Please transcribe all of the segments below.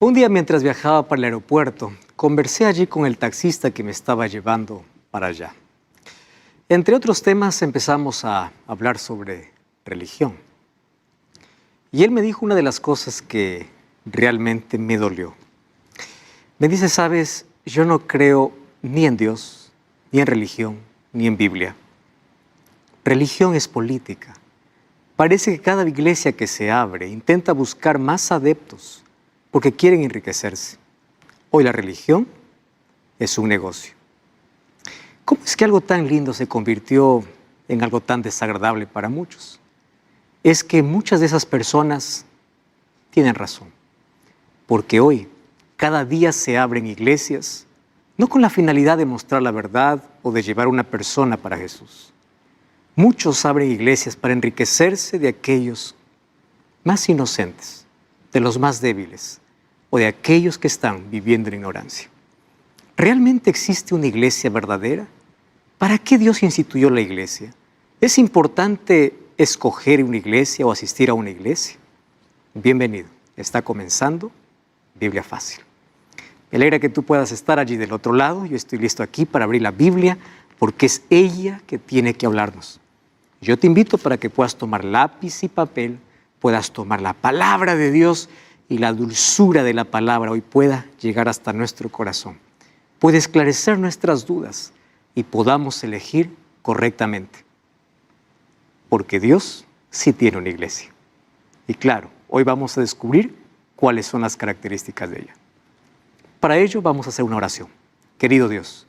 Un día mientras viajaba para el aeropuerto, conversé allí con el taxista que me estaba llevando para allá. Entre otros temas empezamos a hablar sobre religión. Y él me dijo una de las cosas que realmente me dolió. Me dice, sabes, yo no creo ni en Dios, ni en religión, ni en Biblia. Religión es política. Parece que cada iglesia que se abre intenta buscar más adeptos porque quieren enriquecerse. Hoy la religión es un negocio. ¿Cómo es que algo tan lindo se convirtió en algo tan desagradable para muchos? Es que muchas de esas personas tienen razón. Porque hoy, cada día se abren iglesias, no con la finalidad de mostrar la verdad o de llevar a una persona para Jesús. Muchos abren iglesias para enriquecerse de aquellos más inocentes, de los más débiles o de aquellos que están viviendo en ignorancia. ¿Realmente existe una iglesia verdadera? ¿Para qué Dios instituyó la iglesia? ¿Es importante escoger una iglesia o asistir a una iglesia? Bienvenido, está comenzando Biblia Fácil. Me alegra que tú puedas estar allí del otro lado. Yo estoy listo aquí para abrir la Biblia porque es ella que tiene que hablarnos. Yo te invito para que puedas tomar lápiz y papel, puedas tomar la palabra de Dios y la dulzura de la palabra hoy pueda llegar hasta nuestro corazón. Puede esclarecer nuestras dudas y podamos elegir correctamente. Porque Dios sí tiene una iglesia. Y claro, hoy vamos a descubrir cuáles son las características de ella. Para ello vamos a hacer una oración. Querido Dios,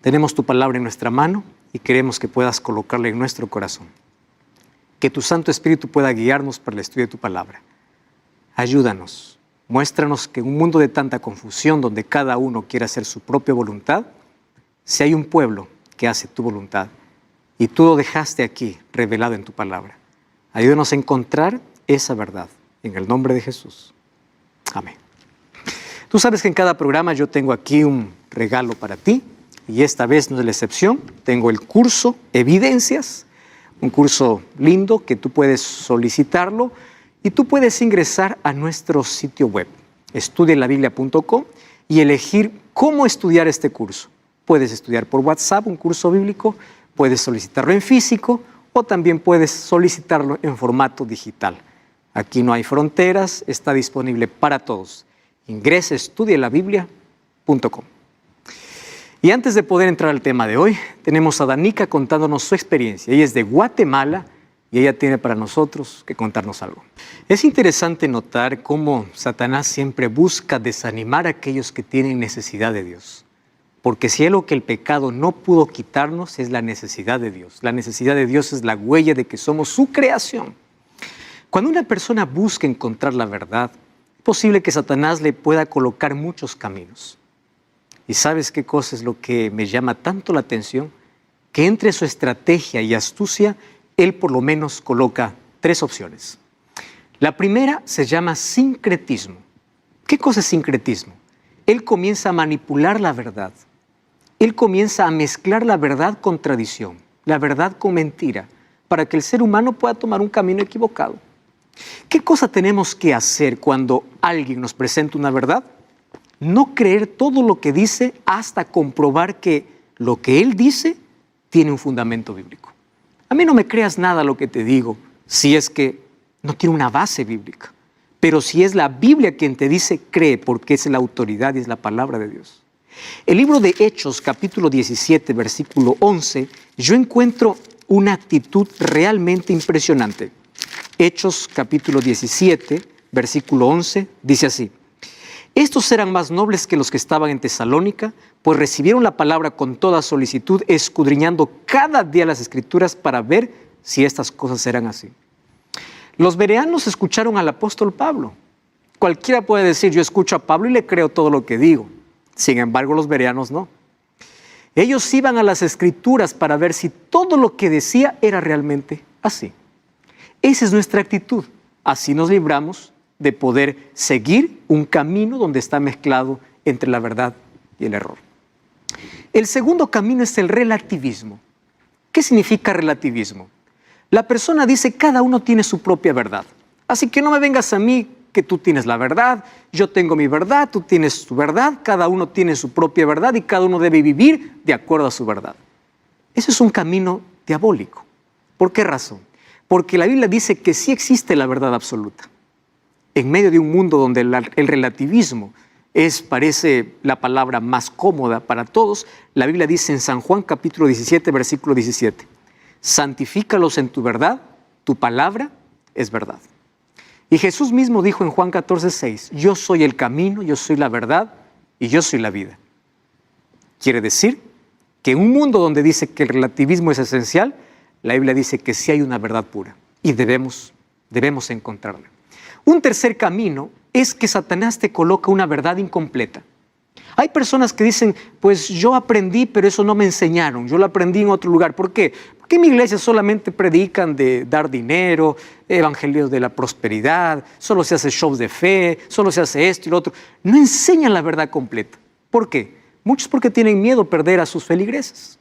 tenemos tu palabra en nuestra mano y queremos que puedas colocarla en nuestro corazón. Que tu Santo Espíritu pueda guiarnos para el estudio de tu palabra. Ayúdanos, muéstranos que en un mundo de tanta confusión donde cada uno quiere hacer su propia voluntad, si hay un pueblo que hace tu voluntad y tú lo dejaste aquí revelado en tu palabra, ayúdanos a encontrar esa verdad en el nombre de Jesús. Amén. Tú sabes que en cada programa yo tengo aquí un regalo para ti y esta vez no es la excepción. Tengo el curso Evidencias, un curso lindo que tú puedes solicitarlo y tú puedes ingresar a nuestro sitio web, estudielabiblia.com, y elegir cómo estudiar este curso. Puedes estudiar por WhatsApp un curso bíblico, puedes solicitarlo en físico o también puedes solicitarlo en formato digital. Aquí no hay fronteras, está disponible para todos. Ingresa a estudielabiblia.com. Y antes de poder entrar al tema de hoy, tenemos a Danica contándonos su experiencia. Ella es de Guatemala y ella tiene para nosotros que contarnos algo. Es interesante notar cómo Satanás siempre busca desanimar a aquellos que tienen necesidad de Dios. Porque si es lo que el pecado no pudo quitarnos es la necesidad de Dios. La necesidad de Dios es la huella de que somos su creación. Cuando una persona busca encontrar la verdad, es posible que Satanás le pueda colocar muchos caminos. ¿Y sabes qué cosa es lo que me llama tanto la atención? Que entre su estrategia y astucia, él por lo menos coloca 3 opciones. La primera se llama sincretismo. ¿Qué cosa es sincretismo? Él comienza a manipular la verdad. Él comienza a mezclar la verdad con tradición, la verdad con mentira, para que el ser humano pueda tomar un camino equivocado. ¿Qué cosa tenemos que hacer cuando alguien nos presenta una verdad? No creer todo lo que dice hasta comprobar que lo que él dice tiene un fundamento bíblico. A mí no me creas nada lo que te digo si es que no tiene una base bíblica. Pero si es la Biblia quien te dice, cree, porque es la autoridad y es la palabra de Dios. El libro de Hechos, capítulo 17, versículo 11, yo encuentro una actitud realmente impresionante. Hechos, capítulo 17, versículo 11, dice así. Estos eran más nobles que los que estaban en Tesalónica, pues recibieron la palabra con toda solicitud, escudriñando cada día las Escrituras para ver si estas cosas eran así. Los bereanos escucharon al apóstol Pablo. Cualquiera puede decir, yo escucho a Pablo y le creo todo lo que digo. Sin embargo, los bereanos no. Ellos iban a las Escrituras para ver si todo lo que decía era realmente así. Esa es nuestra actitud. Así nos libramos de poder seguir un camino donde está mezclado entre la verdad y el error. El segundo camino es el relativismo. ¿Qué significa relativismo? La persona dice, cada uno tiene su propia verdad. Así que no me vengas a mí que tú tienes la verdad, yo tengo mi verdad, tú tienes tu verdad, cada uno tiene su propia verdad y cada uno debe vivir de acuerdo a su verdad. Ese es un camino diabólico. ¿Por qué razón? Porque la Biblia dice que sí existe la verdad absoluta. En medio de un mundo donde el relativismo parece la palabra más cómoda para todos, la Biblia dice en San Juan capítulo 17, versículo 17, santifícalos en tu verdad, tu palabra es verdad. Y Jesús mismo dijo en Juan 14, 6, yo soy el camino, yo soy la verdad y yo soy la vida. Quiere decir que en un mundo donde dice que el relativismo es esencial, la Biblia dice que sí hay una verdad pura y debemos encontrarla. Un tercer camino es que Satanás te coloca una verdad incompleta. Hay personas que dicen, pues yo aprendí, pero eso no me enseñaron, yo lo aprendí en otro lugar. ¿Por qué? Porque en mi iglesia solamente predican de dar dinero, evangelios de la prosperidad, solo se hace shows de fe, solo se hace esto y lo otro. No enseñan la verdad completa. ¿Por qué? Muchos porque tienen miedo a perder a sus feligreses.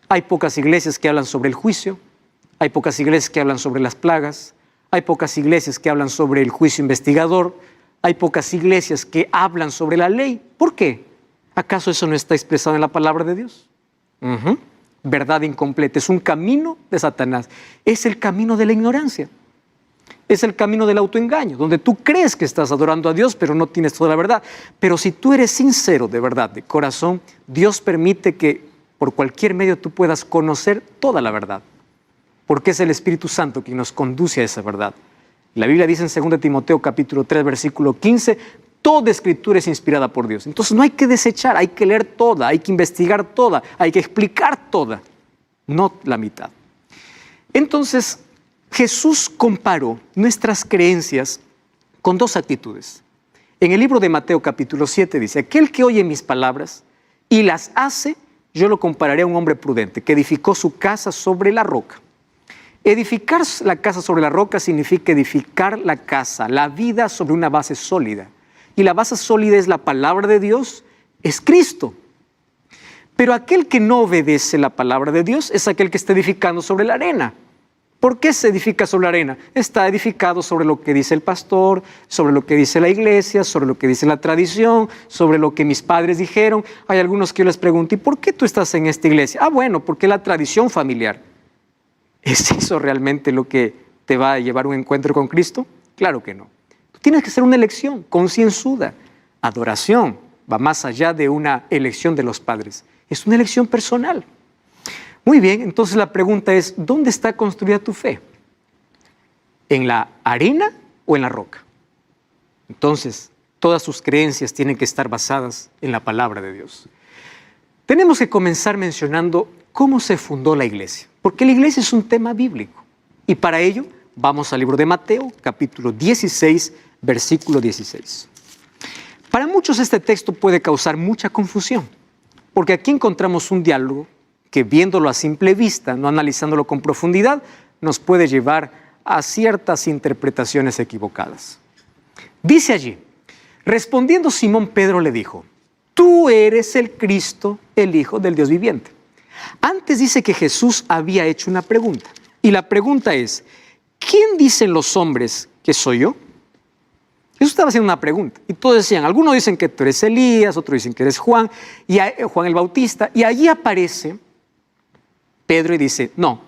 Hay pocas iglesias que hablan sobre el juicio, hay pocas iglesias que hablan sobre las plagas, hay pocas iglesias que hablan sobre el juicio investigador, hay pocas iglesias que hablan sobre la ley. ¿Por qué? ¿Acaso eso no está expresado en la palabra de Dios? Verdad incompleta. Es un camino de Satanás. Es el camino de la ignorancia. Es el camino del autoengaño, donde tú crees que estás adorando a Dios, pero no tienes toda la verdad. Pero si tú eres sincero de verdad, de corazón, Dios permite que por cualquier medio tú puedas conocer toda la verdad. Porque es el Espíritu Santo quien nos conduce a esa verdad. La Biblia dice en 2 Timoteo capítulo 3, versículo 15, toda escritura es inspirada por Dios. Entonces no hay que desechar, hay que leer toda, hay que investigar toda, hay que explicar toda, no la mitad. Entonces Jesús comparó nuestras creencias con dos actitudes. En el libro de Mateo capítulo 7 dice, aquel que oye mis palabras y las hace, yo lo compararé a un hombre prudente que edificó su casa sobre la roca. Edificar la casa sobre la roca significa edificar la casa, la vida sobre una base sólida. Y la base sólida es la palabra de Dios, es Cristo. Pero aquel que no obedece la palabra de Dios es aquel que está edificando sobre la arena. ¿Por qué se edifica sobre la arena? Está edificado sobre lo que dice el pastor, sobre lo que dice la iglesia, sobre lo que dice la tradición, sobre lo que mis padres dijeron. Hay algunos que yo les pregunto, ¿y por qué tú estás en esta iglesia? Ah, bueno, porque es la tradición familiar. ¿Es eso realmente lo que te va a llevar a un encuentro con Cristo? Claro que no. Tú tienes que hacer una elección concienzuda. Adoración va más allá de una elección de los padres. Es una elección personal. Muy bien, entonces la pregunta es, ¿dónde está construida tu fe? ¿En la arena o en la roca? Entonces, todas sus creencias tienen que estar basadas en la palabra de Dios. Tenemos que comenzar mencionando cómo se fundó la iglesia, porque la iglesia es un tema bíblico. Y para ello, vamos al libro de Mateo, capítulo 16, versículo 16. Para muchos este texto puede causar mucha confusión, porque aquí encontramos un diálogo que viéndolo a simple vista, no analizándolo con profundidad, nos puede llevar a ciertas interpretaciones equivocadas. Dice allí, respondiendo Simón Pedro le dijo, tú eres el Cristo, el Hijo del Dios viviente. Antes dice que Jesús había hecho una pregunta, y la pregunta es, ¿quién dicen los hombres que soy yo? Jesús estaba haciendo una pregunta, y todos decían, algunos dicen que tú eres Elías, otros dicen que eres Juan el Bautista, y allí aparece Pedro y dice, no,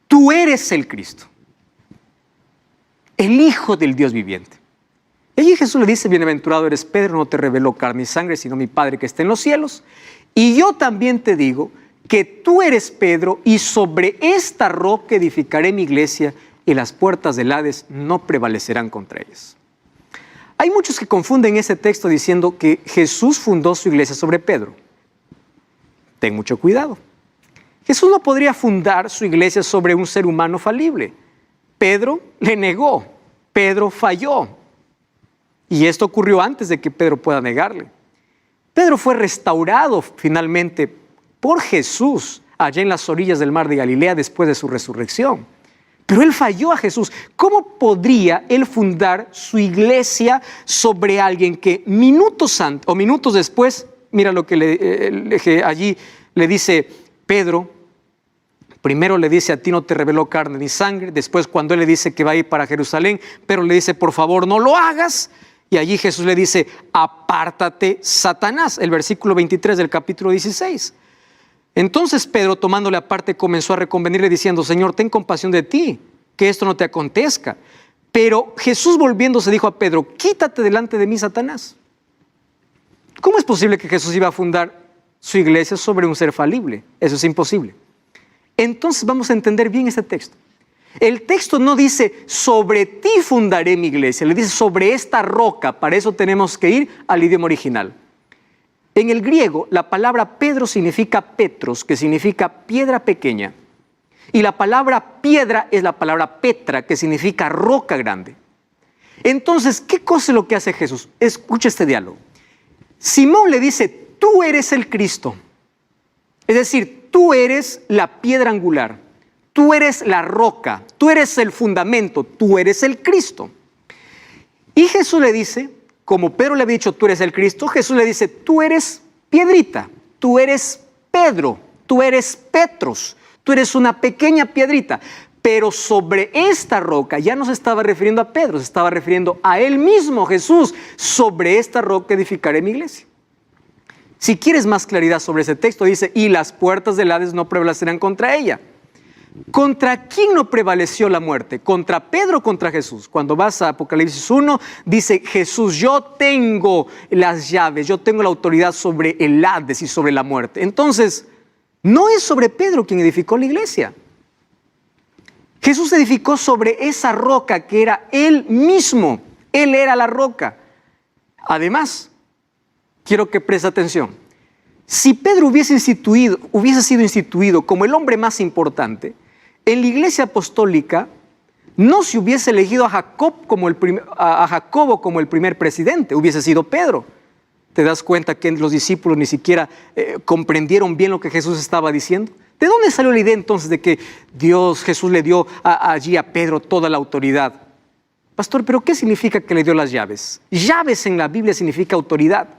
tú eres el Cristo, el Hijo del Dios viviente. Y allí Jesús le dice, bienaventurado eres Pedro, no te reveló carne y sangre, sino mi Padre que está en los cielos. Y yo también te digo que tú eres Pedro, y sobre esta roca edificaré mi iglesia, y las puertas del Hades no prevalecerán contra ellas. Hay muchos que confunden ese texto diciendo que Jesús fundó su iglesia sobre Pedro. Ten mucho cuidado. Jesús no podría fundar su iglesia sobre un ser humano falible. Pedro le negó, Pedro falló. Y esto ocurrió antes de que Pedro pueda negarle. Pedro fue restaurado finalmente por Jesús allá en las orillas del mar de Galilea después de su resurrección. Pero él falló a Jesús. ¿Cómo podría él fundar su iglesia sobre alguien que minutos antes o minutos después, mira lo que allí le dice Pedro, Primero le dice, a ti no te reveló carne ni sangre. Después, cuando él le dice que va a ir para Jerusalén, pero le dice, por favor, no lo hagas. Y allí Jesús le dice, apártate, Satanás. El versículo 23 del capítulo 16. Entonces Pedro, tomándole aparte, comenzó a reconvenirle diciendo, Señor, ten compasión de ti, que esto no te acontezca. Pero Jesús, volviéndose, dijo a Pedro, quítate delante de mí, Satanás. ¿Cómo es posible que Jesús iba a fundar su iglesia sobre un ser falible? Eso es imposible. Entonces vamos a entender bien este texto. El texto no dice, sobre ti fundaré mi iglesia, le dice, sobre esta roca. Para eso tenemos que ir al idioma original. En el griego, la palabra Pedro significa Petros, que significa piedra pequeña. Y la palabra piedra es la palabra Petra, que significa roca grande. Entonces, ¿qué cosa es lo que hace Jesús? Escucha este diálogo. Simón le dice, tú eres el Cristo. Es decir, tú eres la piedra angular. Tú eres la roca. Tú eres el fundamento. Tú eres el Cristo. Y Jesús le dice, como Pedro le había dicho, tú eres el Cristo, Jesús le dice, tú eres piedrita, tú eres Pedro, tú eres Petros, tú eres una pequeña piedrita. Pero sobre esta roca, ya no se estaba refiriendo a Pedro, se estaba refiriendo a él mismo, Jesús. Sobre esta roca edificaré mi iglesia. Si quieres más claridad sobre ese texto, dice, y las puertas del Hades no prevalecerán contra ella. ¿Contra quién no prevaleció la muerte? ¿Contra Pedro o contra Jesús? Cuando vas a Apocalipsis 1, dice Jesús, yo tengo las llaves, yo tengo la autoridad sobre el Hades y sobre la muerte. Entonces, no es sobre Pedro quien edificó la iglesia. Jesús edificó sobre esa roca que era él mismo. Él era la roca. Además, quiero que preste atención. Si Pedro hubiese sido instituido como el hombre más importante, en la iglesia apostólica no se hubiese elegido a Jacobo como el primer presidente, hubiese sido Pedro. ¿Te das cuenta que los discípulos ni siquiera comprendieron bien lo que Jesús estaba diciendo? ¿De dónde salió la idea entonces de que Jesús le dio allí a Pedro toda la autoridad? Pastor, ¿pero qué significa que le dio las llaves? Llaves en la Biblia significa autoridad.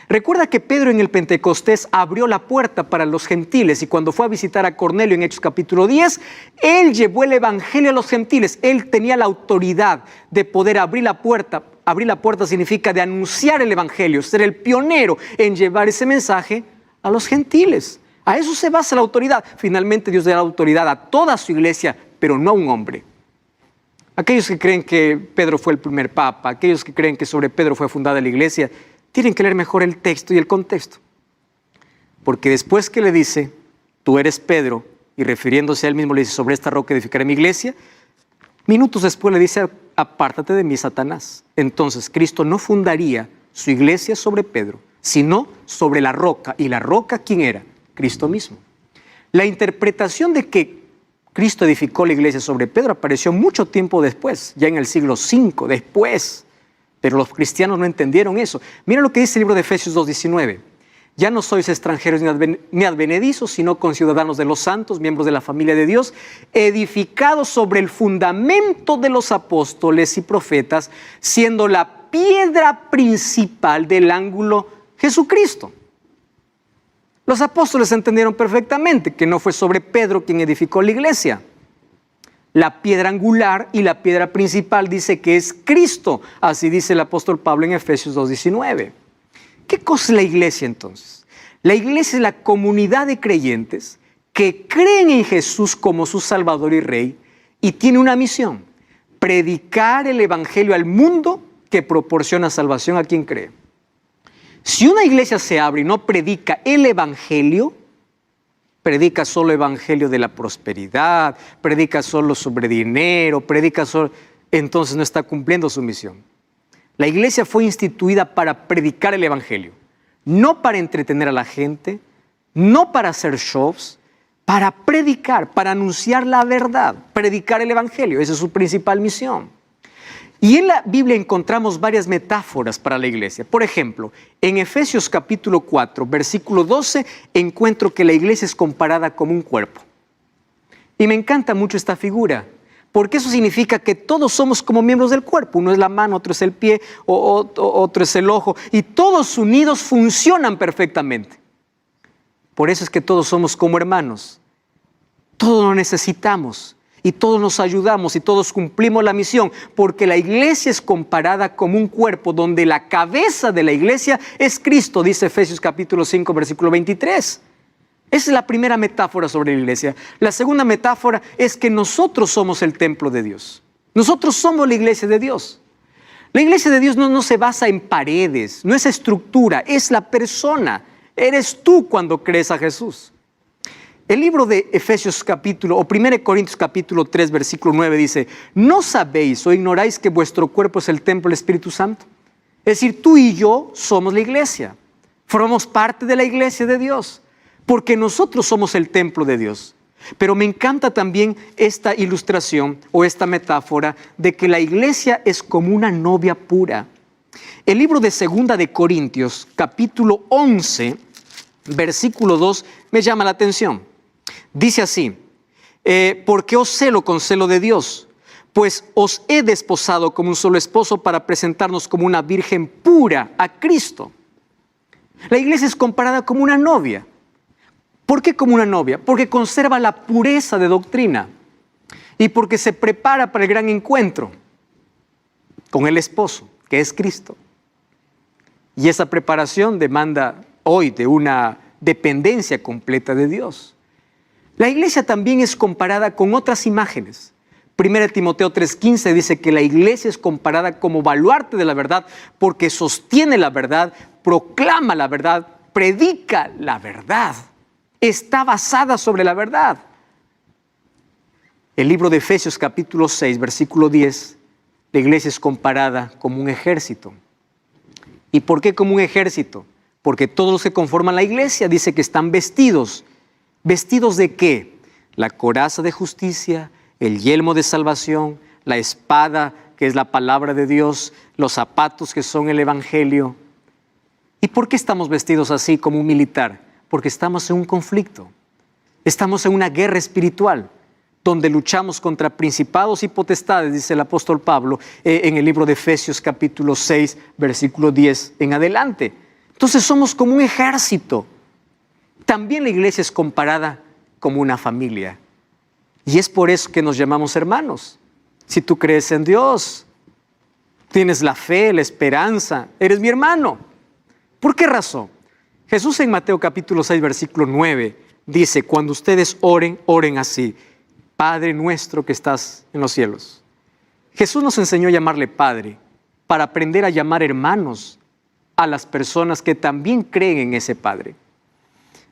Recuerda que Pedro en el Pentecostés abrió la puerta para los gentiles y cuando fue a visitar a Cornelio en Hechos capítulo 10, él llevó el evangelio a los gentiles. Él tenía la autoridad de poder abrir la puerta. Abrir la puerta significa de anunciar el evangelio, ser el pionero en llevar ese mensaje a los gentiles. A eso se basa la autoridad. Finalmente Dios le da la autoridad a toda su iglesia, pero no a un hombre. Aquellos que creen que Pedro fue el primer papa, aquellos que creen que sobre Pedro fue fundada la iglesia, tienen que leer mejor el texto y el contexto. Porque después que le dice, tú eres Pedro, y refiriéndose a él mismo le dice, sobre esta roca edificaré mi iglesia, minutos después le dice, apártate de mí, Satanás. Entonces Cristo no fundaría su iglesia sobre Pedro, sino sobre la roca. ¿Y la roca quién era? Cristo mismo. La interpretación de que Cristo edificó la iglesia sobre Pedro apareció mucho tiempo después, ya en el siglo V, después. Pero los cristianos no entendieron eso. Mira lo que dice el libro de Efesios 2:19. Ya no sois extranjeros ni advenedizos, sino conciudadanos de los santos, miembros de la familia de Dios, edificados sobre el fundamento de los apóstoles y profetas, siendo la piedra principal del ángulo Jesucristo. Los apóstoles entendieron perfectamente que no fue sobre Pedro quien edificó la iglesia. La piedra angular y la piedra principal dice que es Cristo. Así dice el apóstol Pablo en Efesios 2:19. ¿Qué cosa es la iglesia entonces? La iglesia es la comunidad de creyentes que creen en Jesús como su Salvador y Rey y tiene una misión: predicar el evangelio al mundo que proporciona salvación a quien cree. Si una iglesia se abre y no predica el evangelio, predica solo evangelio de la prosperidad, predica solo sobre dinero, entonces no está cumpliendo su misión. La iglesia fue instituida para predicar el evangelio, no para entretener a la gente, no para hacer shows, para predicar, para anunciar la verdad, predicar el evangelio. Esa es su principal misión. Y en la Biblia encontramos varias metáforas para la iglesia. Por ejemplo, en Efesios capítulo 4, versículo 12, encuentro que la iglesia es comparada como un cuerpo. Y me encanta mucho esta figura, porque eso significa que todos somos como miembros del cuerpo. Uno es la mano, otro es el pie, otro es el ojo, y todos unidos funcionan perfectamente. Por eso es que todos somos como hermanos. Todos lo necesitamos y todos nos ayudamos y todos cumplimos la misión, porque la iglesia es comparada como un cuerpo donde la cabeza de la iglesia es Cristo, dice Efesios capítulo 5, versículo 23. Esa es la primera metáfora sobre la iglesia. La segunda metáfora es que nosotros somos el templo de Dios. Nosotros somos la iglesia de Dios. La iglesia de Dios no se basa en paredes, no es estructura, es la persona. Eres tú cuando crees a Jesús. El libro de Efesios capítulo, o 1 Corintios capítulo 3, versículo 9 dice: ¿no sabéis o ignoráis que vuestro cuerpo es el templo del Espíritu Santo? Es decir, tú y yo somos la iglesia. Formamos parte de la iglesia de Dios, porque nosotros somos el templo de Dios. Pero me encanta también esta ilustración o esta metáfora de que la iglesia es como una novia pura. El libro de 2 de Corintios, capítulo 11, versículo 2, me llama la atención. Dice así: porque os celo con celo de Dios, pues os he desposado como un solo esposo para presentarnos como una virgen pura a Cristo. La iglesia es comparada como una novia. ¿Por qué como una novia? Porque conserva la pureza de doctrina y porque se prepara para el gran encuentro con el esposo, que es Cristo. Y esa preparación demanda hoy de una dependencia completa de Dios. La iglesia también es comparada con otras imágenes. 1 Timoteo 3:15 dice que la iglesia es comparada como baluarte de la verdad porque sostiene la verdad, proclama la verdad, predica la verdad. Está basada sobre la verdad. El libro de Efesios capítulo 6, versículo 10, la iglesia es comparada como un ejército. ¿Y por qué como un ejército? Porque todos los que conforman la iglesia dice que están vestidos. ¿Vestidos de qué? La coraza de justicia, el yelmo de salvación, la espada que es la palabra de Dios, los zapatos que son el evangelio. ¿Y por qué estamos vestidos así como un militar? Porque estamos en un conflicto, estamos en una guerra espiritual, donde luchamos contra principados y potestades, dice el apóstol Pablo en el libro de Efesios capítulo 6, versículo 10 en adelante. Entonces somos como un ejército. También la iglesia es comparada como una familia. Y es por eso que nos llamamos hermanos. Si tú crees en Dios, tienes la fe, la esperanza, eres mi hermano. ¿Por qué razón? Jesús en Mateo capítulo 6, versículo 9, dice: cuando ustedes oren, oren así: Padre nuestro que estás en los cielos. Jesús nos enseñó a llamarle Padre para aprender a llamar hermanos a las personas que también creen en ese Padre.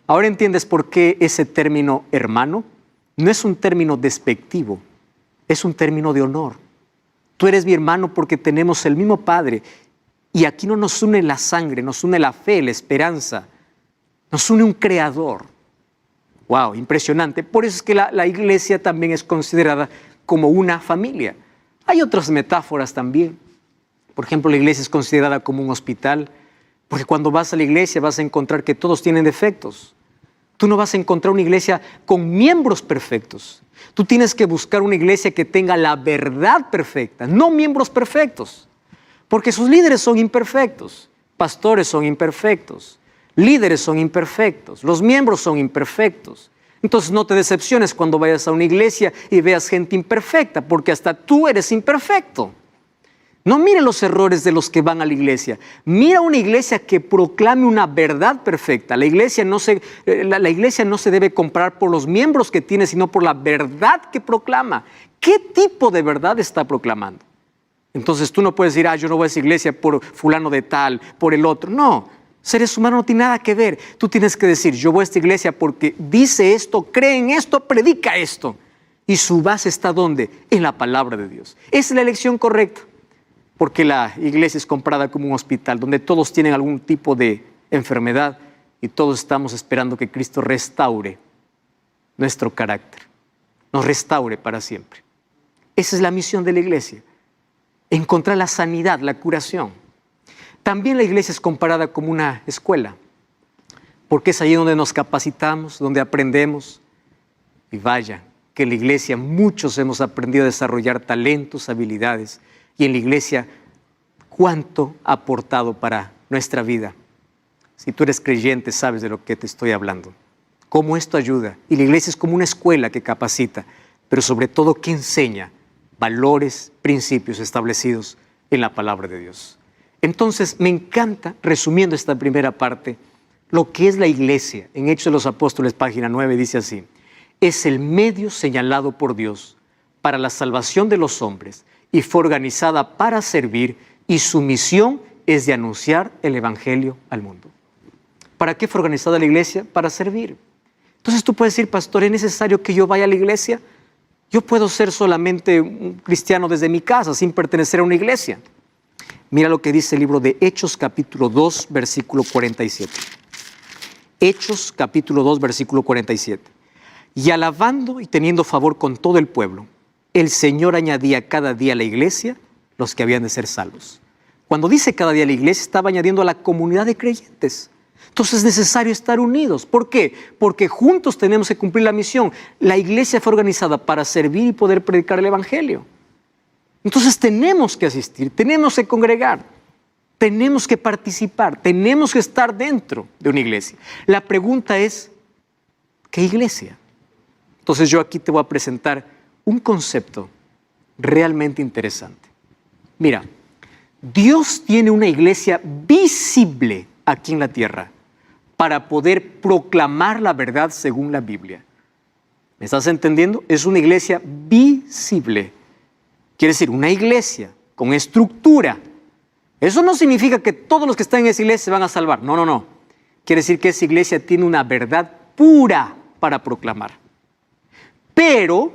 Ahora entiendes por qué ese término hermano no es un término despectivo, es un término de honor. Tú eres mi hermano porque tenemos el mismo Padre. Y aquí no nos une la sangre, nos une la fe, la esperanza. Nos une un creador. ¡Wow! Impresionante. Por eso es que la iglesia también es considerada como una familia. Hay otras metáforas también. Por ejemplo, la iglesia es considerada como un hospital, porque cuando vas a la iglesia vas a encontrar que todos tienen defectos. Tú no vas a encontrar una iglesia con miembros perfectos. Tú tienes que buscar una iglesia que tenga la verdad perfecta, no miembros perfectos. Porque sus líderes son imperfectos, pastores son imperfectos, líderes son imperfectos, los miembros son imperfectos. Entonces no te decepciones cuando vayas a una iglesia y veas gente imperfecta, porque hasta tú eres imperfecto. No mire los errores de los que van a la iglesia. Mira una iglesia que proclame una verdad perfecta. La iglesia no se debe comprar por los miembros que tiene, sino por la verdad que proclama. ¿Qué tipo de verdad está proclamando? Entonces tú no puedes decir: yo no voy a esa iglesia por fulano de tal, por el otro. No, seres humanos no tiene nada que ver. Tú tienes que decir: yo voy a esta iglesia porque dice esto, cree en esto, predica esto. Y su base está ¿dónde? En la palabra de Dios. Esa es la elección correcta. Porque la iglesia es comparada como un hospital, donde todos tienen algún tipo de enfermedad y todos estamos esperando que Cristo restaure nuestro carácter, nos restaure para siempre. Esa es la misión de la iglesia. Encontrar la sanidad, la curación. También la iglesia es comparada como una escuela, porque es allí donde nos capacitamos, donde aprendemos. Y vaya, que en la iglesia muchos hemos aprendido a desarrollar talentos, habilidades, y en la iglesia cuánto ha aportado para nuestra vida. Si tú eres creyente, sabes de lo que te estoy hablando. cómo esto ayuda. Y la iglesia es como una escuela que capacita, pero sobre todo que enseña valores, principios establecidos en la palabra de Dios. Entonces, me encanta, resumiendo esta primera parte, lo que es la iglesia. En Hechos de los Apóstoles, página 9, dice así: es el medio señalado por Dios para la salvación de los hombres y fue organizada para servir, y su misión es de anunciar el evangelio al mundo. ¿Para qué fue organizada la iglesia? Para servir. Entonces tú puedes decir, pastor, ¿es necesario que yo vaya a la iglesia? Yo puedo ser solamente un cristiano desde mi casa, sin pertenecer a una iglesia. Mira lo que dice el libro de Hechos, capítulo 2, versículo 47. Hechos, capítulo 2, versículo 47. Y alabando y teniendo favor con todo el pueblo, el Señor añadía cada día a la iglesia los que habían de ser salvos. Cuando dice cada día la iglesia, estaba añadiendo a la comunidad de creyentes. Entonces es necesario estar unidos. ¿Por qué? Porque juntos tenemos que cumplir la misión. La iglesia fue organizada para servir y poder predicar el evangelio. Entonces tenemos que asistir, tenemos que congregar, tenemos que participar, tenemos que estar dentro de una iglesia. La pregunta es, ¿qué iglesia? Entonces yo aquí te voy a presentar un concepto realmente interesante. Mira, Dios tiene una iglesia visible aquí en la tierra para poder proclamar la verdad según la Biblia. ¿Me estás entendiendo? Es una iglesia visible. Quiere decir, una iglesia con estructura. Eso no significa que todos los que están en esa iglesia se van a salvar. No, no, no. Quiere decir que esa iglesia tiene una verdad pura para proclamar. Pero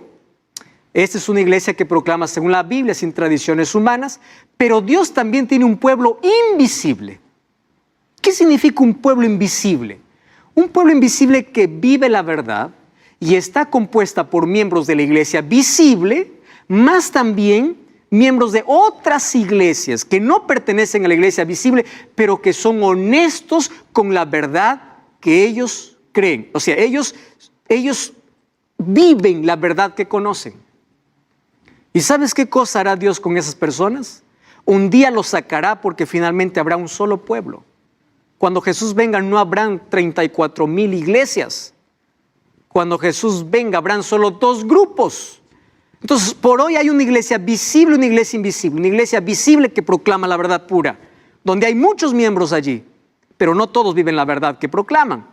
esta es una iglesia que proclama según la Biblia, sin tradiciones humanas, pero Dios también tiene un pueblo invisible. ¿Qué significa un pueblo invisible? Un pueblo invisible que vive la verdad y está compuesta por miembros de la iglesia visible, más también miembros de otras iglesias que no pertenecen a la iglesia visible, pero que son honestos con la verdad que ellos creen. O sea, ellos viven la verdad que conocen. ¿Y sabes qué cosa hará Dios con esas personas? Un día los sacará porque finalmente habrá un solo pueblo. Cuando Jesús venga no habrán 34,000 iglesias. Cuando Jesús venga habrán solo 2 grupos. Entonces, por hoy hay una iglesia visible, una iglesia invisible. Una iglesia visible que proclama la verdad pura, donde hay muchos miembros allí, pero no todos viven la verdad que proclaman.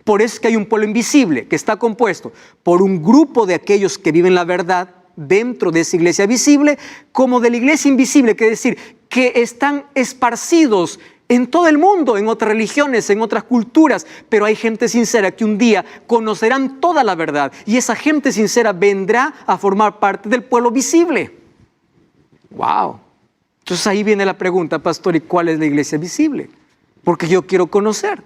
Por eso es que hay un pueblo invisible que está compuesto por un grupo de aquellos que viven la verdad dentro de esa iglesia visible, como de la iglesia invisible, que es decir, que están esparcidos en todo el mundo, en otras religiones, en otras culturas, pero hay gente sincera que un día conocerán toda la verdad y esa gente sincera vendrá a formar parte del pueblo visible. ¡Wow! Entonces ahí viene la pregunta, pastor, ¿y cuál es la iglesia visible? Porque yo quiero conocer.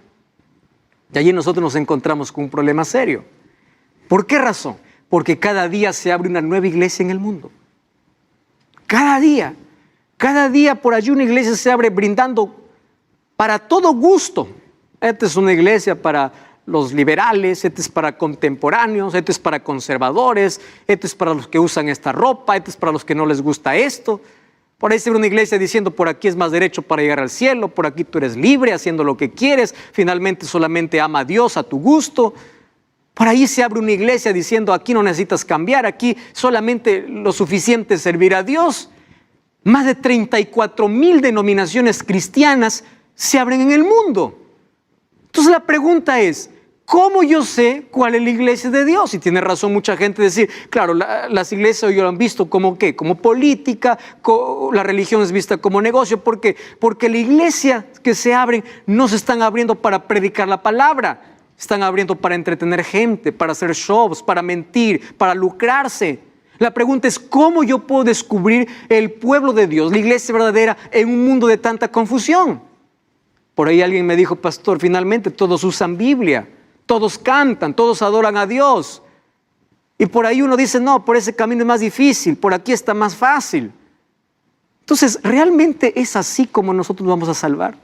Y allí nosotros nos encontramos con un problema serio. ¿Por qué razón? Porque cada día se abre una nueva iglesia en el mundo. Cada día por allí una iglesia se abre brindando para todo gusto. Esta es una iglesia para los liberales, esta es para contemporáneos, esta es para conservadores, esta es para los que usan esta ropa, esta es para los que no les gusta esto. Por ahí se ve una iglesia diciendo, por aquí es más derecho para llegar al cielo, por aquí tú eres libre haciendo lo que quieres, finalmente solamente ama a Dios a tu gusto. Por ahí se abre una iglesia diciendo, aquí no necesitas cambiar, aquí solamente lo suficiente es servir a Dios. Más de 34,000 denominaciones cristianas se abren en el mundo. Entonces la pregunta es, ¿cómo yo sé cuál es la iglesia de Dios? Y tiene razón mucha gente decir, claro, las iglesias hoy lo han visto como ¿qué? Como política, la religión es vista como negocio. ¿Por qué? Porque la iglesia que se abren no se están abriendo para predicar la palabra, están abriendo para entretener gente, para hacer shows, para mentir, para lucrarse. La pregunta es, ¿cómo yo puedo descubrir el pueblo de Dios, la iglesia verdadera, en un mundo de tanta confusión? Por ahí alguien me dijo, pastor, finalmente todos usan Biblia, todos cantan, todos adoran a Dios. Y por ahí uno dice, no, por ese camino es más difícil, por aquí está más fácil. Entonces, ¿realmente es así como nosotros vamos a salvar?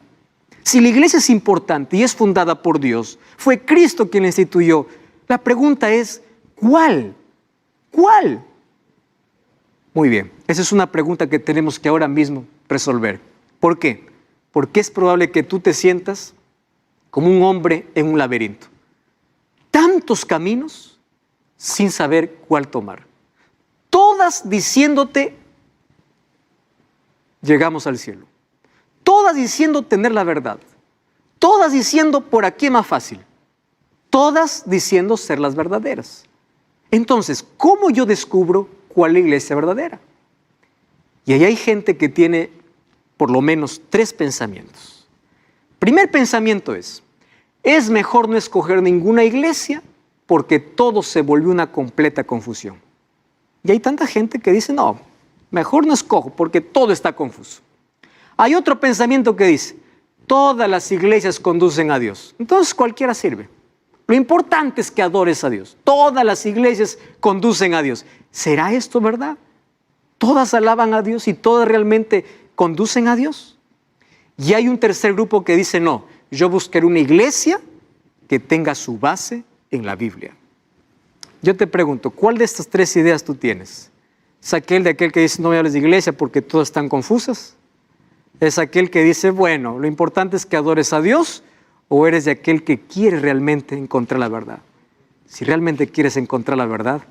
Si la iglesia es importante y es fundada por Dios, fue Cristo quien la instituyó, la pregunta es, ¿cuál? ¿Cuál? Muy bien, esa es una pregunta que tenemos que ahora mismo resolver. ¿Por qué? Porque es probable que tú te sientas como un hombre en un laberinto. tantos caminos sin saber cuál tomar. Todas diciéndote, llegamos al cielo. Todas diciendo tener la verdad. Todas diciendo por aquí es más fácil. Todas diciendo ser las verdaderas. Entonces, ¿cómo yo descubro cuál es la iglesia verdadera? Y ahí hay gente que tiene por lo menos 3 pensamientos. Primer pensamiento es mejor no escoger ninguna iglesia porque todo se volvió una completa confusión. Y hay tanta gente que dice, no, mejor no escojo porque todo está confuso. Hay otro pensamiento que dice, todas las iglesias conducen a Dios. Entonces cualquiera sirve. Lo importante es que adores a Dios. Todas las iglesias conducen a Dios. ¿Será esto verdad? ¿Todas alaban a Dios y todas realmente conducen a Dios? Y hay un tercer grupo que dice, no, yo buscaré una iglesia que tenga su base en la Biblia. Yo te pregunto, ¿cuál de estas 3 ideas tú tienes? ¿Es aquel que dice, no me hables de iglesia porque todas están confusas? ¿Es aquel que dice, bueno, lo importante es que adores a Dios? ¿O eres de aquel que quiere realmente encontrar la verdad? Si realmente quieres encontrar la verdad,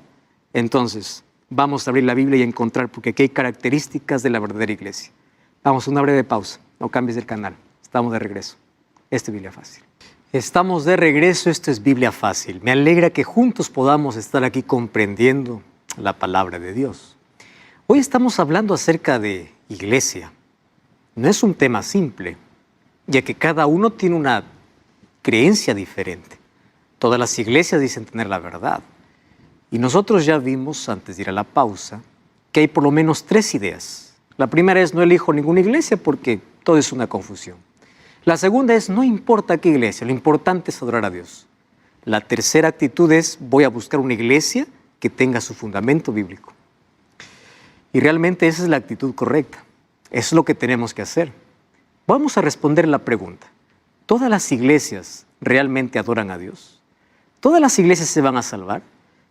entonces vamos a abrir la Biblia y encontrar, porque aquí hay características de la verdadera iglesia. Vamos a una breve pausa, no cambies el canal, estamos de regreso. Esto es Biblia Fácil. Estamos de regreso, esto es Biblia Fácil. Me alegra que juntos podamos estar aquí comprendiendo la palabra de Dios. Hoy estamos hablando acerca de iglesia. No es un tema simple, ya que cada uno tiene una creencia diferente. Todas las iglesias dicen tener la verdad. Y nosotros ya vimos, antes de ir a la pausa, que hay por lo menos 3 ideas. La primera es no elijo ninguna iglesia porque todo es una confusión. La segunda es no importa qué iglesia, lo importante es adorar a Dios. La tercera actitud es voy a buscar una iglesia que tenga su fundamento bíblico. Y realmente esa es la actitud correcta. Eso es lo que tenemos que hacer. Vamos a responder la pregunta. ¿Todas las iglesias realmente adoran a Dios? ¿Todas las iglesias se van a salvar?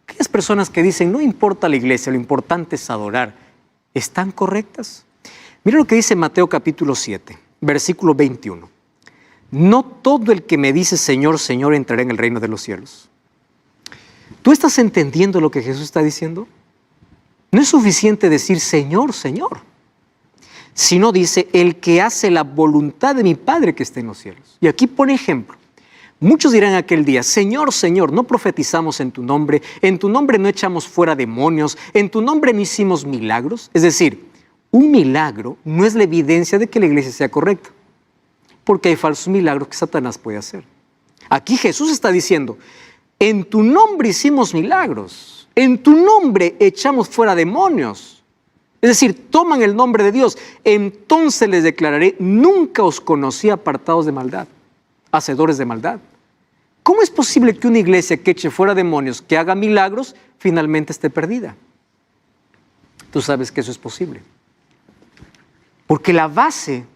Aquellas personas que dicen, no importa la iglesia, lo importante es adorar, ¿están correctas? Mira lo que dice Mateo capítulo 7, versículo 21. No todo el que me dice Señor, Señor entrará en el reino de los cielos. ¿Tú estás entendiendo lo que Jesús está diciendo? No es suficiente decir Señor, Señor, sino dice el que hace la voluntad de mi Padre que está en los cielos. Y aquí pone ejemplo. Muchos dirán aquel día, Señor, Señor, no profetizamos en tu nombre no echamos fuera demonios, en tu nombre no hicimos milagros. Es decir, un milagro no es la evidencia de que la iglesia sea correcta, porque hay falsos milagros que Satanás puede hacer. Aquí Jesús está diciendo, en tu nombre hicimos milagros, en tu nombre echamos fuera demonios. Es decir, toman el nombre de Dios, entonces les declararé, nunca os conocí apartados de maldad, hacedores de maldad. ¿Cómo es posible que una iglesia que eche fuera demonios, que haga milagros, finalmente esté perdida? Tú sabes que eso es posible. Porque la base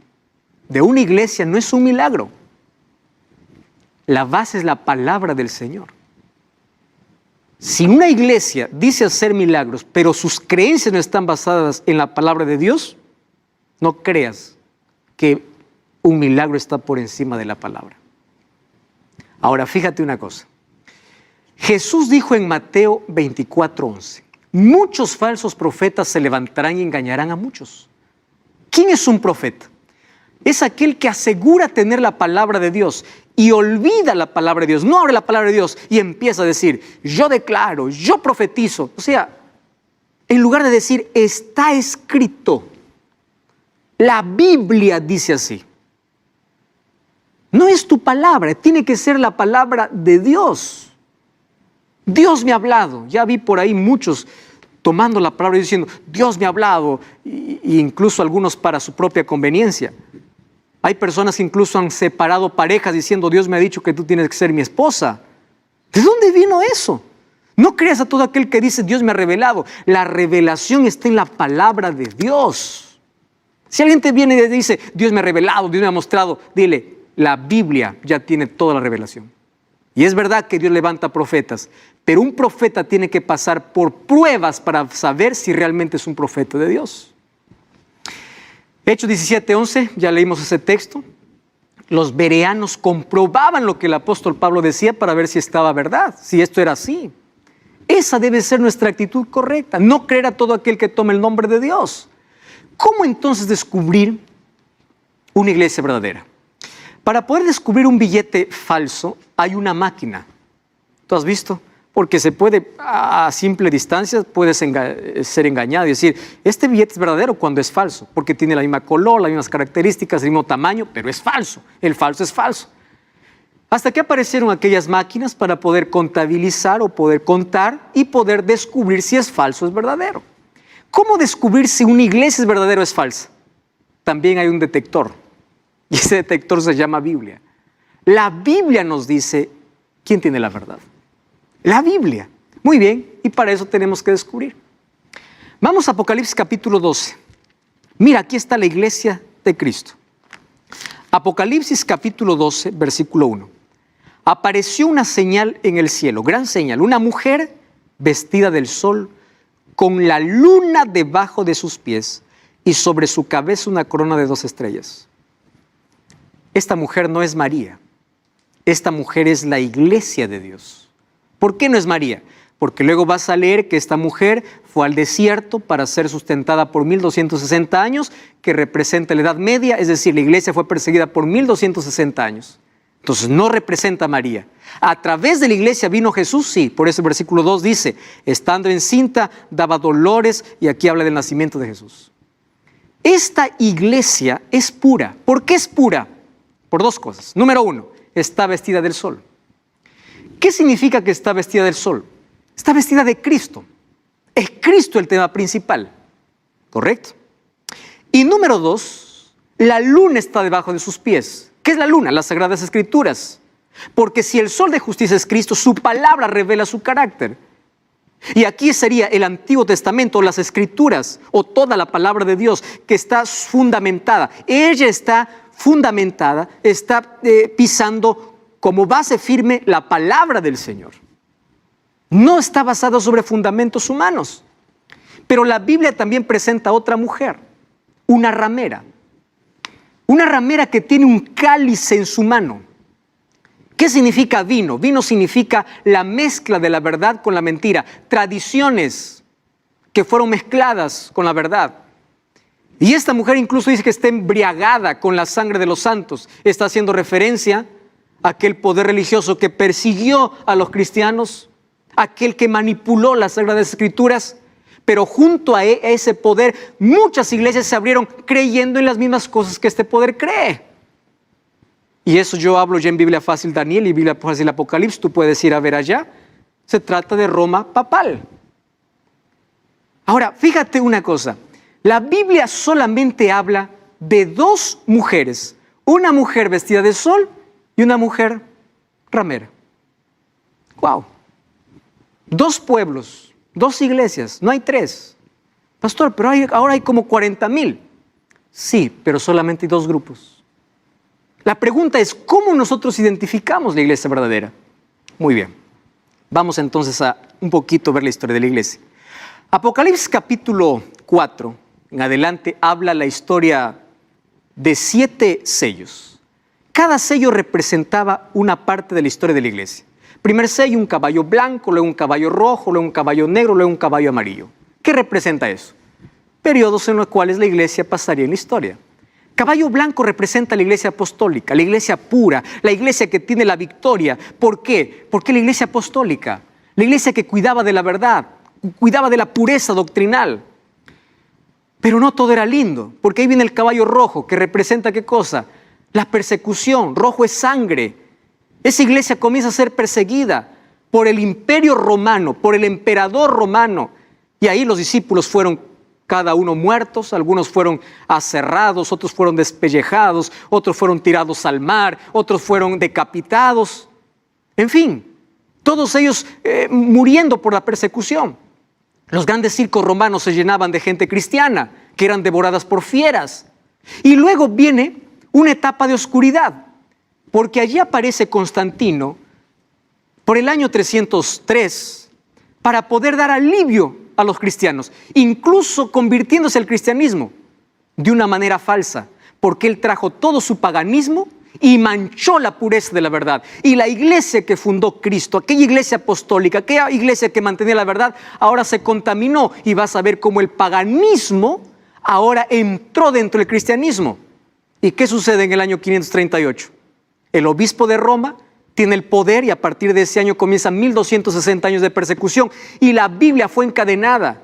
de una iglesia no es un milagro. La base es la palabra del Señor. Si una iglesia dice hacer milagros, pero sus creencias no están basadas en la palabra de Dios, no creas que un milagro está por encima de la palabra. Ahora, fíjate una cosa. Jesús dijo en Mateo 24:11, muchos falsos profetas se levantarán y engañarán a muchos. ¿Quién es un profeta? Es aquel que asegura tener la palabra de Dios y olvida la palabra de Dios, no abre la palabra de Dios y empieza a decir, yo declaro, yo profetizo. O sea, en lugar de decir, está escrito, la Biblia dice así. No es tu palabra, tiene que ser la palabra de Dios. Dios me ha hablado. Ya vi por ahí muchos tomando la palabra y diciendo, Dios me ha hablado, e incluso algunos para su propia conveniencia. Hay personas que incluso han separado parejas diciendo, Dios me ha dicho que tú tienes que ser mi esposa. ¿De dónde vino eso? No creas a todo aquel que dice, Dios me ha revelado. La revelación está en la palabra de Dios. Si alguien te viene y dice, Dios me ha revelado, Dios me ha mostrado, dile, la Biblia ya tiene toda la revelación. Y es verdad que Dios levanta profetas, pero un profeta tiene que pasar por pruebas para saber si realmente es un profeta de Dios. Hechos 17:11, ya leímos ese texto. Los bereanos comprobaban lo que el apóstol Pablo decía para ver si estaba verdad, si esto era así. Esa debe ser nuestra actitud correcta, no creer a todo aquel que tome el nombre de Dios. ¿Cómo entonces descubrir una iglesia verdadera? Para poder descubrir un billete falso hay una máquina. ¿Tú has visto? Porque se puede, a simple distancia, puedes ser engañado y decir, este billete es verdadero cuando es falso, porque tiene la misma color, las mismas características, el mismo tamaño, pero es falso. El falso es falso. Hasta que aparecieron aquellas máquinas para poder contabilizar o poder contar y poder descubrir si es falso o es verdadero. ¿Cómo descubrir si una iglesia es verdadera o es falsa? También hay un detector, y ese detector se llama Biblia. La Biblia nos dice quién tiene la verdad. La Biblia. Muy bien, y para eso tenemos que descubrir. Vamos a Apocalipsis capítulo 12. Mira, aquí está la iglesia de Cristo. Apocalipsis capítulo 12, versículo 1. Apareció una señal en el cielo, gran señal, una mujer vestida del sol, con la luna debajo de sus pies y sobre su cabeza una corona de 2 estrellas. Esta mujer no es María, esta mujer es la iglesia de Dios. ¿Por qué no es María? Porque luego vas a leer que esta mujer fue al desierto para ser sustentada por 1260 años, que representa la Edad Media, es decir, la iglesia fue perseguida por 1260 años. Entonces no representa a María. A través de la iglesia vino Jesús, sí, por eso el versículo 2 dice, estando encinta daba dolores, y aquí habla del nacimiento de Jesús. Esta iglesia es pura. ¿Por qué es pura? Por 2 cosas. Número 1, está vestida del sol. ¿Qué significa que está vestida del sol? Está vestida de Cristo. Es Cristo el tema principal, ¿correcto? Y número 2, la luna está debajo de sus pies. ¿Qué es la luna? Las Sagradas Escrituras. Porque si el sol de justicia es Cristo, su palabra revela su carácter. Y aquí sería el Antiguo Testamento, las Escrituras, o toda la palabra de Dios, que está fundamentada. Ella está fundamentada, está pisando como base firme la palabra del Señor. No está basada sobre fundamentos humanos. Pero la Biblia también presenta a otra mujer, una ramera. Una ramera que tiene un cáliz en su mano. ¿Qué significa vino? Vino significa la mezcla de la verdad con la mentira. Tradiciones que fueron mezcladas con la verdad. Y esta mujer incluso dice que está embriagada con la sangre de los santos. Está haciendo referencia a aquel poder religioso que persiguió a los cristianos, aquel que manipuló las Sagradas Escrituras. Pero junto a ese poder, muchas iglesias se abrieron creyendo en las mismas cosas que este poder cree. Y eso yo hablo ya en Biblia Fácil Daniel y Biblia Fácil Apocalipsis. Tú puedes ir a ver allá. Se trata de Roma papal. Ahora, fíjate una cosa. La Biblia solamente habla de 2 mujeres. Una mujer vestida de sol y una mujer ramera. ¡Wow! 2 pueblos. 2 iglesias, no hay 3. Pastor, pero ahora hay como 40,000. Sí, pero solamente hay 2 grupos. La pregunta es, ¿cómo nosotros identificamos la iglesia verdadera? Muy bien. Vamos entonces a un poquito ver la historia de la iglesia. Apocalipsis capítulo 4, en adelante, habla la historia de 7 sellos. Cada sello representaba una parte de la historia de la iglesia. Primer sello, un caballo blanco, luego un caballo rojo, luego un caballo negro, luego un caballo amarillo. ¿Qué representa eso? Periodos en los cuales la iglesia pasaría en la historia. Caballo blanco representa la iglesia apostólica, la iglesia pura, la iglesia que tiene la victoria. ¿Por qué? Porque la iglesia apostólica, la iglesia que cuidaba de la verdad, cuidaba de la pureza doctrinal. Pero no todo era lindo, porque ahí viene el caballo rojo, que representa ¿qué cosa? La persecución. Rojo es sangre. Esa iglesia comienza a ser perseguida por el imperio romano, por el emperador romano. Y ahí los discípulos fueron cada uno muertos, algunos fueron aserrados, otros fueron despellejados, otros fueron tirados al mar, otros fueron decapitados. En fin, todos ellos muriendo por la persecución. Los grandes circos romanos se llenaban de gente cristiana, que eran devoradas por fieras. Y luego viene una etapa de oscuridad. Porque allí aparece Constantino por el año 303 para poder dar alivio a los cristianos, incluso convirtiéndose al cristianismo de una manera falsa, porque él trajo todo su paganismo y manchó la pureza de la verdad. Y la iglesia que fundó Cristo, aquella iglesia apostólica, aquella iglesia que mantenía la verdad, ahora se contaminó, y vas a ver cómo el paganismo ahora entró dentro del cristianismo. ¿Y qué sucede en el año 538? El obispo de Roma tiene el poder, y a partir de ese año comienzan 1260 años de persecución, y la Biblia fue encadenada.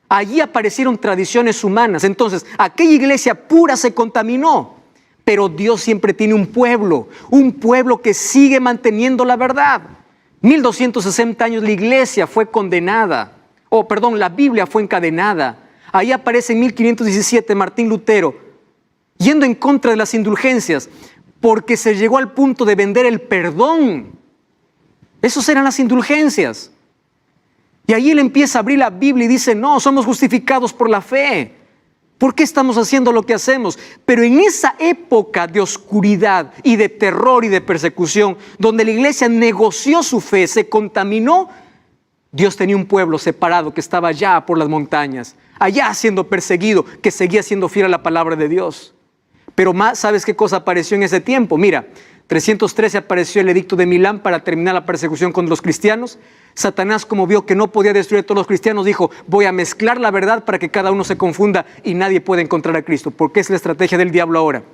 Allí aparecieron tradiciones humanas. Entonces, aquella iglesia pura se contaminó. Pero Dios siempre tiene un pueblo que sigue manteniendo la verdad. 1260 años la iglesia fue condenada. La Biblia fue encadenada. Ahí aparece en 1517 Martín Lutero, yendo en contra de las indulgencias, porque se llegó al punto de vender el perdón. Esas eran las indulgencias. Y ahí él empieza a abrir la Biblia y dice, no, somos justificados por la fe. ¿Por qué estamos haciendo lo que hacemos? Pero en esa época de oscuridad y de terror y de persecución, donde la iglesia negoció su fe, se contaminó, Dios tenía un pueblo separado que estaba allá por las montañas, allá siendo perseguido, que seguía siendo fiel a la palabra de Dios. Pero más, ¿sabes qué cosa apareció en ese tiempo? Mira, 313 apareció el edicto de Milán para terminar la persecución contra los cristianos. Satanás, como vio que no podía destruir a todos los cristianos, dijo, voy a mezclar la verdad para que cada uno se confunda y nadie pueda encontrar a Cristo, porque es la estrategia del diablo ahora.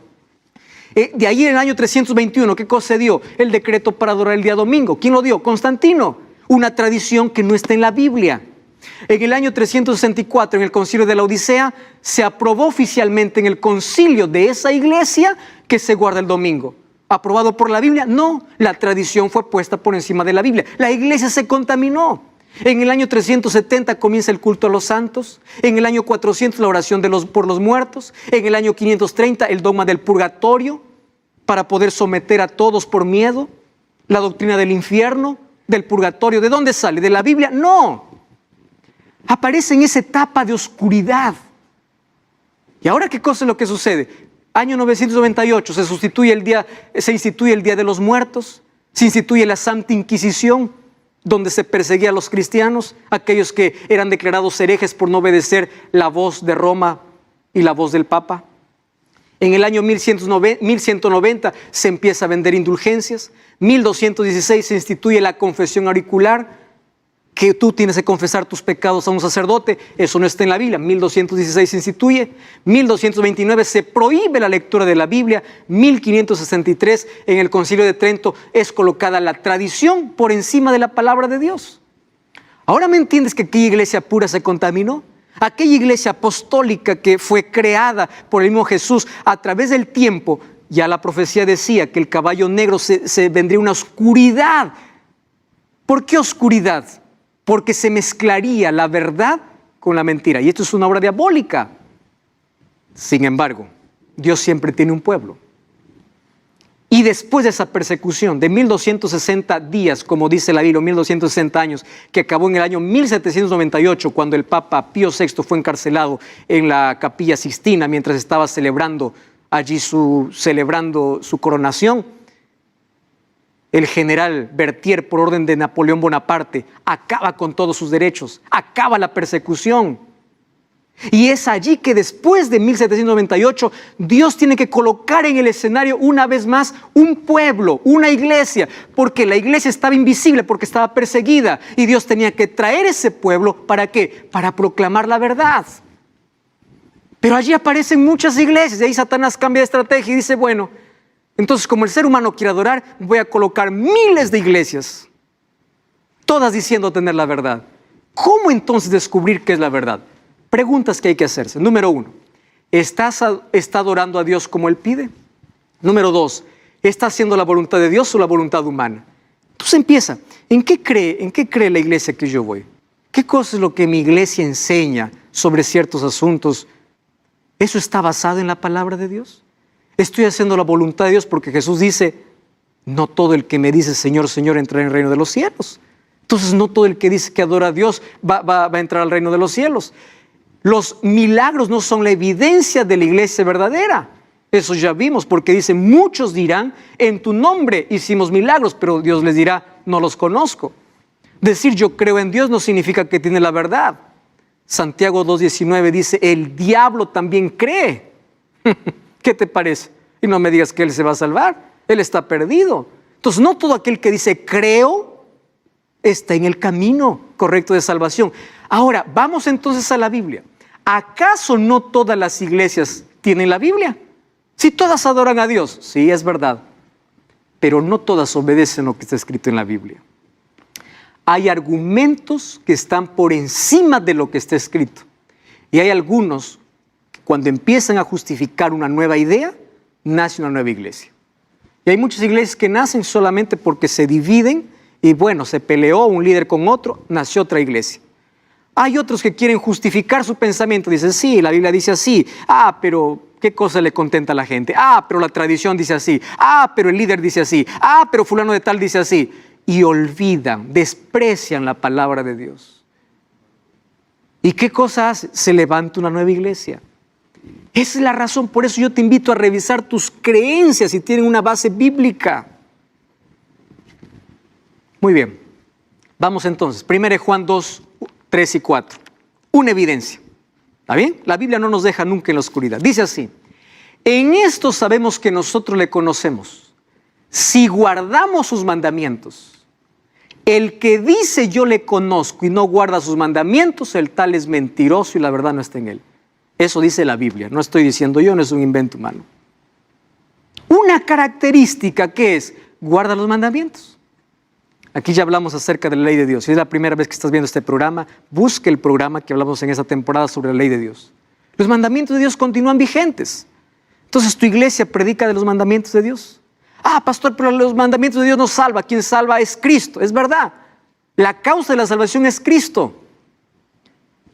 De ahí en el año 321, ¿qué cosa se dio? El decreto para adorar el día domingo. ¿Quién lo dio? Constantino. Una tradición que no está en la Biblia. En el año 364, en el concilio de la Odisea, se aprobó oficialmente en el concilio de esa iglesia que se guarda el domingo. ¿Aprobado por la Biblia? No, la tradición fue puesta por encima de la Biblia. La iglesia se contaminó. En el año 370 comienza el culto a los santos. En el año 400 la oración por los muertos. En el año 530 el dogma del purgatorio para poder someter a todos por miedo. La doctrina del infierno, del purgatorio. ¿De dónde sale? ¿De la Biblia? No. Aparece en esa etapa de oscuridad. ¿Y ahora qué cosa es lo que sucede? Año 998 se instituye el Día de los Muertos, se instituye la Santa Inquisición, donde se perseguía a los cristianos, aquellos que eran declarados herejes por no obedecer la voz de Roma y la voz del Papa. En el año 1190 se empieza a vender indulgencias. 1216 se instituye la confesión auricular, que tú tienes que confesar tus pecados a un sacerdote. Eso no está en la Biblia. 1216 se instituye. 1229 se prohíbe la lectura de la Biblia. 1563 en el Concilio de Trento es colocada la tradición por encima de la palabra de Dios. ¿Ahora me entiendes que aquella iglesia pura se contaminó? Aquella iglesia apostólica que fue creada por el mismo Jesús a través del tiempo, ya la profecía decía que el caballo negro se vendría una oscuridad. ¿Por qué oscuridad? Porque se mezclaría la verdad con la mentira. Y esto es una obra diabólica. Sin embargo, Dios siempre tiene un pueblo. Y después de esa persecución de 1260 días, como dice la Biblia, 1260 años, que acabó en el año 1798, cuando el Papa Pío VI fue encarcelado en la Capilla Sixtina, mientras estaba celebrando su coronación, el general Berthier, por orden de Napoleón Bonaparte, acaba con todos sus derechos, acaba la persecución. Y es allí que después de 1798, Dios tiene que colocar en el escenario una vez más un pueblo, una iglesia, porque la iglesia estaba invisible, porque estaba perseguida, y Dios tenía que traer ese pueblo, ¿para qué? Para proclamar la verdad. Pero allí aparecen muchas iglesias, y ahí Satanás cambia de estrategia y dice, bueno, entonces, como el ser humano quiere adorar, voy a colocar miles de iglesias, todas diciendo tener la verdad. ¿Cómo entonces descubrir qué es la verdad? Preguntas que hay que hacerse. Número 1, ¿está adorando a Dios como Él pide? Número 2, ¿está haciendo la voluntad de Dios o la voluntad humana? Entonces empieza, ¿en qué cree la iglesia que yo voy? ¿Qué cosa es lo que mi iglesia enseña sobre ciertos asuntos? ¿Eso está basado en la palabra de Dios? Estoy haciendo la voluntad de Dios, porque Jesús dice, no todo el que me dice Señor, Señor entrará en el reino de los cielos. Entonces no todo el que dice que adora a Dios va a entrar al reino de los cielos. Los milagros no son la evidencia de la iglesia verdadera. Eso ya vimos, porque dice, muchos dirán, en tu nombre hicimos milagros, pero Dios les dirá, no los conozco. Decir yo creo en Dios no significa que tiene la verdad. Santiago 2:19 dice, el diablo también cree. ¿Qué te parece? Y no me digas que él se va a salvar. Él está perdido. Entonces, no todo aquel que dice creo está en el camino correcto de salvación. Ahora, vamos entonces a la Biblia. ¿Acaso no todas las iglesias tienen la Biblia? Si todas adoran a Dios, sí, es verdad, pero no todas obedecen lo que está escrito en la Biblia. Hay argumentos que están por encima de lo que está escrito. Y hay algunos que cuando empiezan a justificar una nueva idea, nace una nueva iglesia. Y hay muchas iglesias que nacen solamente porque se dividen y bueno, se peleó un líder con otro, nació otra iglesia. Hay otros que quieren justificar su pensamiento, dicen, sí, la Biblia dice así, pero ¿qué cosa le contenta a la gente? Pero la tradición dice así, pero el líder dice así, pero fulano de tal dice así. Y olvidan, desprecian la palabra de Dios. ¿Y qué cosa hace? Se levanta una nueva iglesia. Esa es la razón, por eso yo te invito a revisar tus creencias si tienen una base bíblica. Muy bien, vamos entonces, 1 Juan 2, 3 y 4, una evidencia, ¿está bien? La Biblia no nos deja nunca en la oscuridad, dice así, en esto sabemos que nosotros le conocemos, si guardamos sus mandamientos. El que dice yo le conozco y no guarda sus mandamientos, el tal es mentiroso y la verdad no está en él. Eso dice la Biblia, no estoy diciendo yo, no es un invento humano. Una característica que es, guarda los mandamientos. Aquí ya hablamos acerca de la ley de Dios. Si es la primera vez que estás viendo este programa, busque el programa que hablamos en esta temporada sobre la ley de Dios. Los mandamientos de Dios continúan vigentes. Entonces, ¿tu iglesia predica de los mandamientos de Dios? Pastor, pero los mandamientos de Dios no salva. Quien salva es Cristo. Es verdad. La causa de la salvación es Cristo.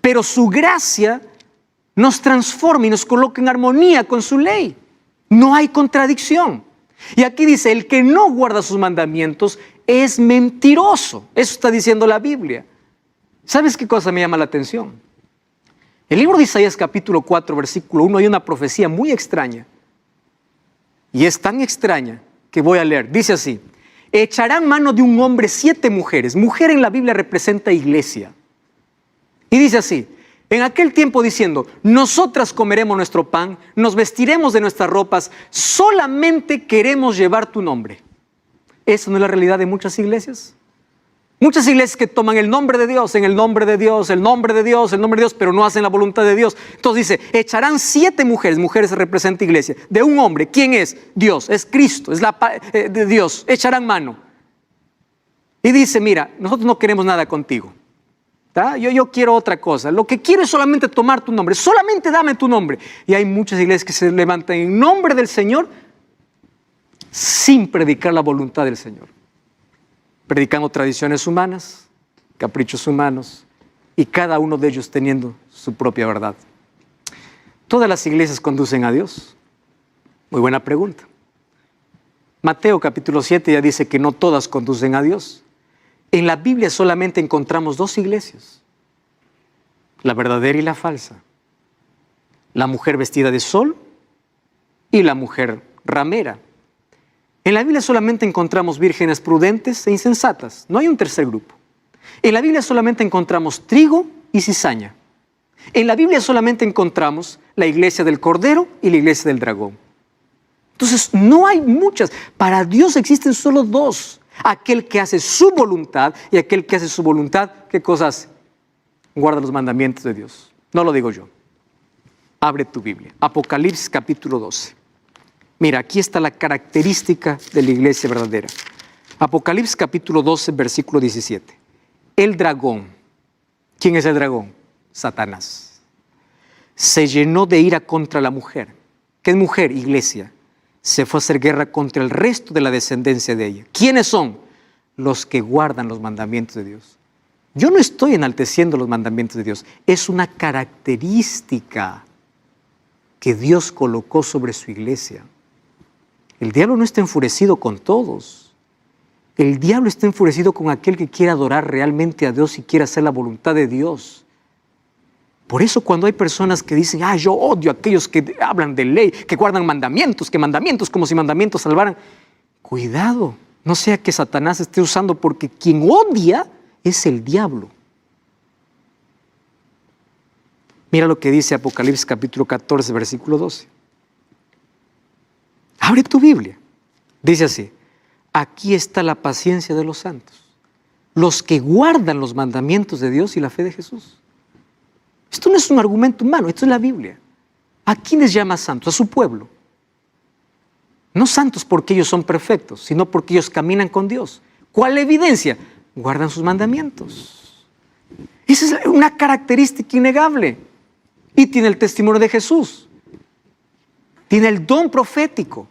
Pero su gracia nos transforma y nos coloca en armonía con su ley. No hay contradicción. Y aquí dice, el que no guarda sus mandamientos es mentiroso. Eso está diciendo la Biblia. ¿Sabes qué cosa me llama la atención? El libro de Isaías capítulo 4, versículo 1, hay una profecía muy extraña. Y es tan extraña que voy a leer. Dice así, echarán mano de un hombre 7 mujeres. Mujer en la Biblia representa iglesia. Y dice así, en aquel tiempo diciendo, nosotras comeremos nuestro pan, nos vestiremos de nuestras ropas, solamente queremos llevar tu nombre. ¿Eso no es la realidad de muchas iglesias? Muchas iglesias que toman el nombre de Dios, en el nombre de Dios, el nombre de Dios, el nombre de Dios, pero no hacen la voluntad de Dios. Entonces dice, echarán 7 mujeres, mujeres representa iglesia, de un hombre. ¿Quién es? Dios, es Cristo, es de Dios. Echarán mano. Y dice, mira, nosotros no queremos nada contigo. Yo quiero otra cosa. Lo que quiero es solamente tomar tu nombre. Solamente dame tu nombre. Y hay muchas iglesias que se levantan en nombre del Señor sin predicar la voluntad del Señor. Predicando tradiciones humanas, caprichos humanos, y cada uno de ellos teniendo su propia verdad. ¿Todas las iglesias conducen a Dios? Muy buena pregunta. Mateo capítulo 7 ya dice que no todas conducen a Dios. En la Biblia solamente encontramos 2 iglesias, la verdadera y la falsa. La mujer vestida de sol y la mujer ramera. En la Biblia solamente encontramos vírgenes prudentes e insensatas. No hay un tercer grupo. En la Biblia solamente encontramos trigo y cizaña. En la Biblia solamente encontramos la iglesia del Cordero y la iglesia del Dragón. Entonces, no hay muchas. Para Dios existen solo 2. Aquel que hace su voluntad y aquel que hace su voluntad, ¿qué cosa hace? Guarda los mandamientos de Dios. No lo digo yo. Abre tu Biblia. Apocalipsis capítulo 12. Mira, aquí está la característica de la iglesia verdadera. Apocalipsis capítulo 12, versículo 17. El dragón. ¿Quién es el dragón? Satanás. Se llenó de ira contra la mujer. ¿Qué es mujer? Iglesia. Se fue a hacer guerra contra el resto de la descendencia de ella. ¿Quiénes son? Los que guardan los mandamientos de Dios. Yo no estoy enalteciendo los mandamientos de Dios. Es una característica que Dios colocó sobre su iglesia. El diablo no está enfurecido con todos. El diablo está enfurecido con aquel que quiere adorar realmente a Dios y quiere hacer la voluntad de Dios. Por eso cuando hay personas que dicen, yo odio a aquellos que hablan de ley, que guardan mandamientos, que mandamientos como si mandamientos salvaran. Cuidado, no sea que Satanás esté usando, porque quien odia es el diablo. Mira lo que dice Apocalipsis capítulo 14, versículo 12. Abre tu Biblia. Dice así, aquí está la paciencia de los santos, los que guardan los mandamientos de Dios y la fe de Jesús. Esto no es un argumento humano, esto es la Biblia. ¿A quiénes llama santos? A su pueblo. No santos porque ellos son perfectos, sino porque ellos caminan con Dios. ¿Cuál evidencia? Guardan sus mandamientos. Esa es una característica innegable. Y tiene el testimonio de Jesús. Tiene el don profético.